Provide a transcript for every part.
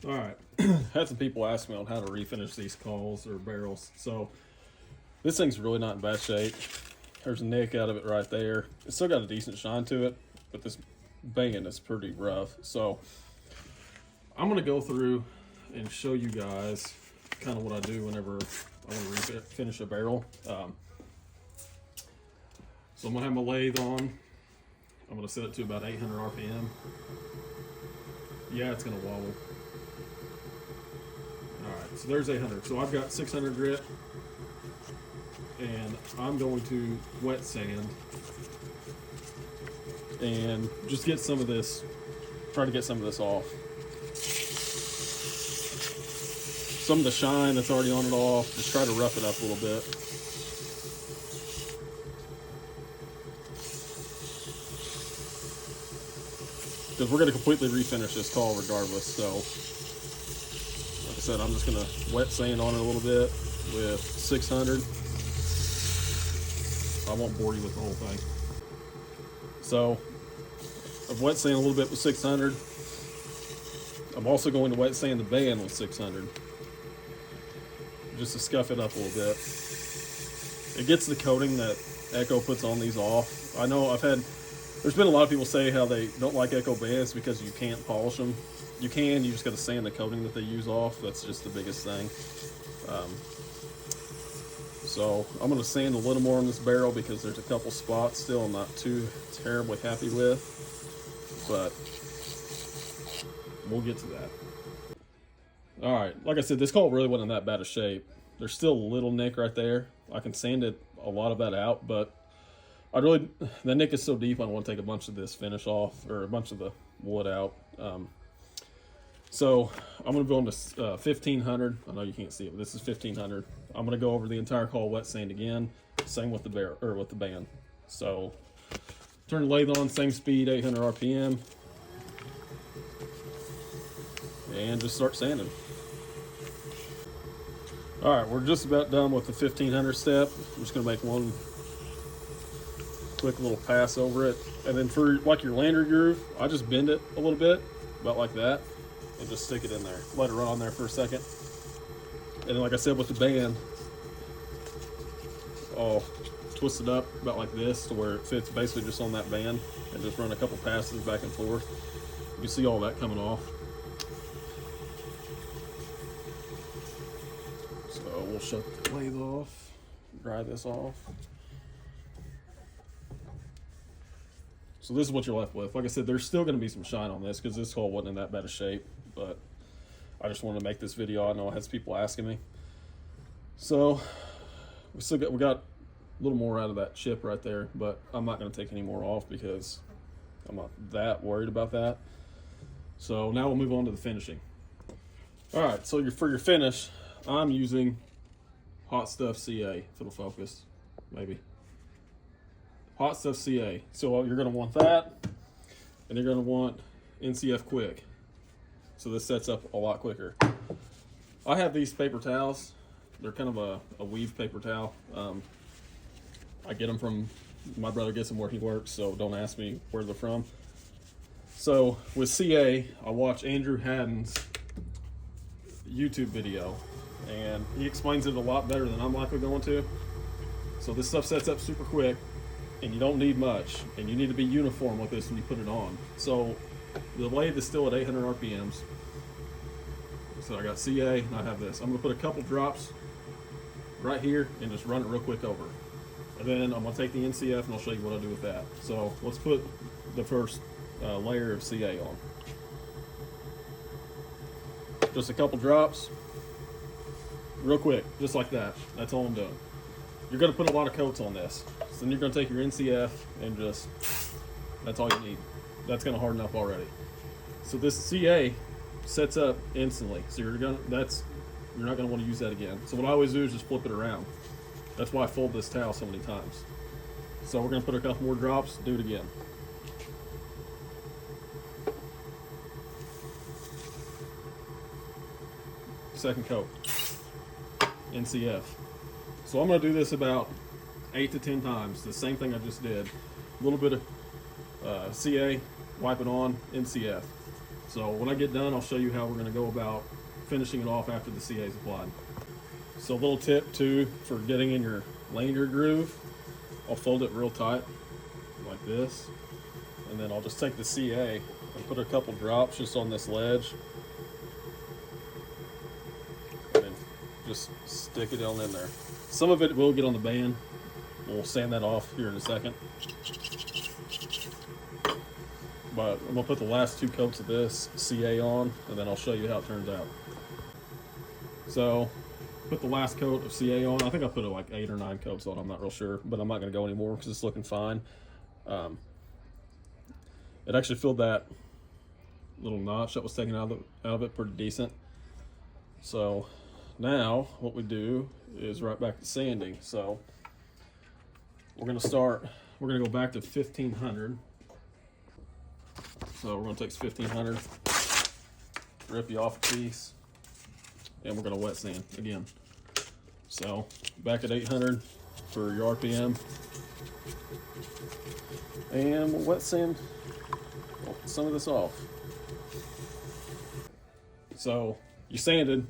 All right, had some people ask me on how to refinish these culls or barrels. So this thing's really not in bad shape. There's a nick out of it right there. It's still got a decent shine to it, but this banging is pretty rough. So I'm gonna go through and show you guys kind of what I do whenever I want to refinish a barrel. So I'm gonna have my lathe on. I'm gonna set it to about 800 RPM. Yeah, it's gonna wobble. Alright, so there's 800. So I've got 600 grit, and I'm going to wet sand and just get some of this, try to get some of this off. Some of the shine that's already on it off, just try to rough it up a little bit. Because we're going to completely refinish this call regardless, so like I said, I'm just going to wet sand on it a little bit with 600. I won't bore you with the whole thing. So I've wet sand a little bit with 600. I'm also going to wet sand the band with 600, just to scuff it up a little bit. It gets the coating that Echo puts on these off. I know there's been a lot of people say how they don't like Echo bands because you can't polish them. You can, you just got to sand the coating that they use off. That's just the biggest thing. So I'm going to sand a little more on this barrel because there's a couple spots still I'm not too terribly happy with, but we'll get to that. All right, like I said, this coal really wasn't in that bad of shape. There's still a little nick right there. I can sand a lot of that out, but the nick is so deep I don't want to take a bunch of this finish off, or a bunch of the wood out. So I'm going to go into 1500. I know you can't see it, but this is 1500. I'm going to go over the entire coal wet sand again. Same with the band. So turn the lathe on, same speed, 800 RPM, and just start sanding. All right, we're just about done with the 1500 step. I'm just going to make one quick little pass over it, and then for like your lanyard groove, I just bend it a little bit, about like that, and just stick it in there. Let it run on there for a second, and then like I said with the band, I'll twist it up about like this to where it fits basically just on that band, and just run a couple passes back and forth. You can see all that coming off. So we'll shut the lathe off, dry this off. So this is what you're left with. Like I said, there's still going to be some shine on this because this hole wasn't in that bad of shape, but I just wanted to make this video. I know I had people asking me. So we got a little more out of that chip right there, but I'm not going to take any more off because I'm not that worried about that. So now we'll move on to the finishing. All right, so for your finish, I'm using Hot Stuff CA, if it'll focus, maybe. Hot Stuff CA. So you're going to want that, and you're going to want NCF Quick. So this sets up a lot quicker. I have these paper towels. They're kind of a weave paper towel. I get them from, my brother gets them where he works, so don't ask me where they're from. So with CA, I watch Andrew Haddon's YouTube video, and he explains it a lot better than I'm likely going to. So this stuff sets up super quick, and you don't need much, and you need to be uniform with this when you put it on. So the lathe is still at 800 RPMs. So I got CA, and I have this. I'm gonna put a couple drops right here and just run it real quick over. And then I'm gonna take the NCF and I'll show you what I do with that. So let's put the first layer of CA on. Just a couple drops, real quick, just like that. That's all I'm doing. You're gonna put a lot of coats on this. So then you're gonna take your NCF and just, that's all you need. That's gonna harden up already. So this CA sets up instantly. So you're not gonna wanna use that again. So what I always do is just flip it around. That's why I fold this towel so many times. So we're gonna put a couple more drops, do it again. Second coat, NCF. So I'm gonna do this about 8 to 10 times, the same thing I just did. A little bit of CA, wipe it on, NCF. So when I get done, I'll show you how we're going to go about finishing it off after the CA is applied. So a little tip too for getting in your lanyard groove, I'll fold it real tight like this, and then I'll just take the CA and put a couple drops just on this ledge, and then just stick it on in there. Some of it will get on the band. We'll sand that off here in a second. But I'm gonna put the last 2 coats of this CA on, and then I'll show you how it turns out. So, put the last coat of CA on. I think I put like 8 or 9 coats on, I'm not real sure, but I'm not gonna go anymore because it's looking fine. It actually filled that little notch that was taken out of it pretty decent. So now what we do is right back to sanding. So we're gonna go back to 1500. So we're gonna take 1500, rip you off a piece, and we're gonna wet sand again. So back at 800 for your RPM, and we'll wet sand some of this off. So you sanded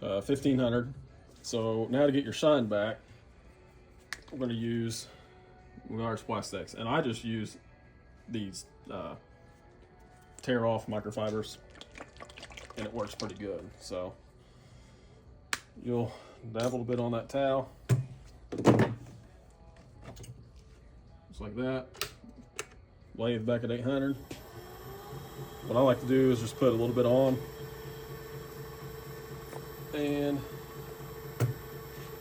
1500. So now to get your shine back, we're going to use large plastics, and I just use these tear off microfibers, and it works pretty good. So you'll dab a little bit on that towel, just like that. Lay it back at 800. What I like to do is just put a little bit on and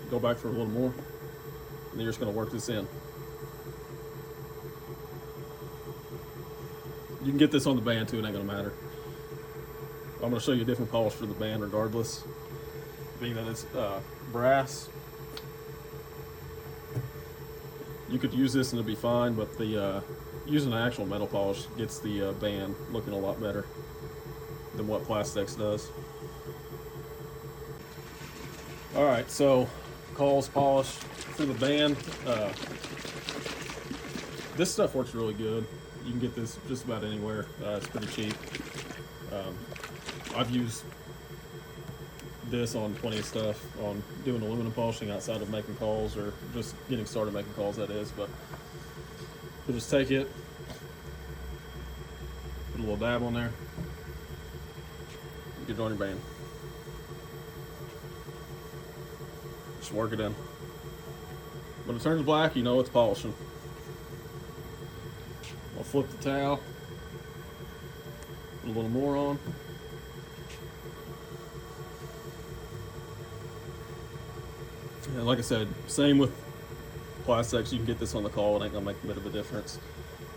go back for a little more, and then you're just going to work this in. You can get this on the band too, it ain't going to matter. I'm going to show you a different polish for the band regardless, being that it's brass. You could use this and it'd be fine, but the using an actual metal polish gets the band looking a lot better than what plastics does. All right, so Call's polish for the band. This stuff works really good. You can get this just about anywhere. It's pretty cheap. I've used this on plenty of stuff, on doing aluminum polishing outside of making calls, or just getting started making calls, that is. But you'll just take it, put a little dab on there, get it on your band. Just work it in. When it turns black, you know it's polishing. I'll flip the towel, put a little more on. And like I said, same with plastics. You can get this on the call, it ain't gonna make a bit of a difference.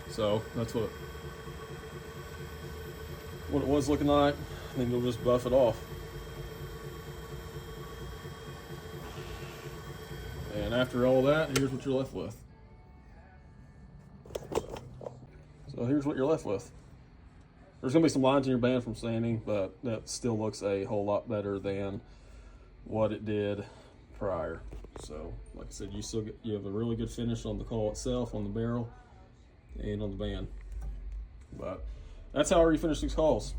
So that's what it was looking like. Then you'll just buff it off. And after all that, here's what you're left with. So here's what you're left with. There's gonna be some lines in your band from sanding, but that still looks a whole lot better than what it did prior. So like I said, you have a really good finish on the call itself, on the barrel, and on the band. But that's how I refinish these calls.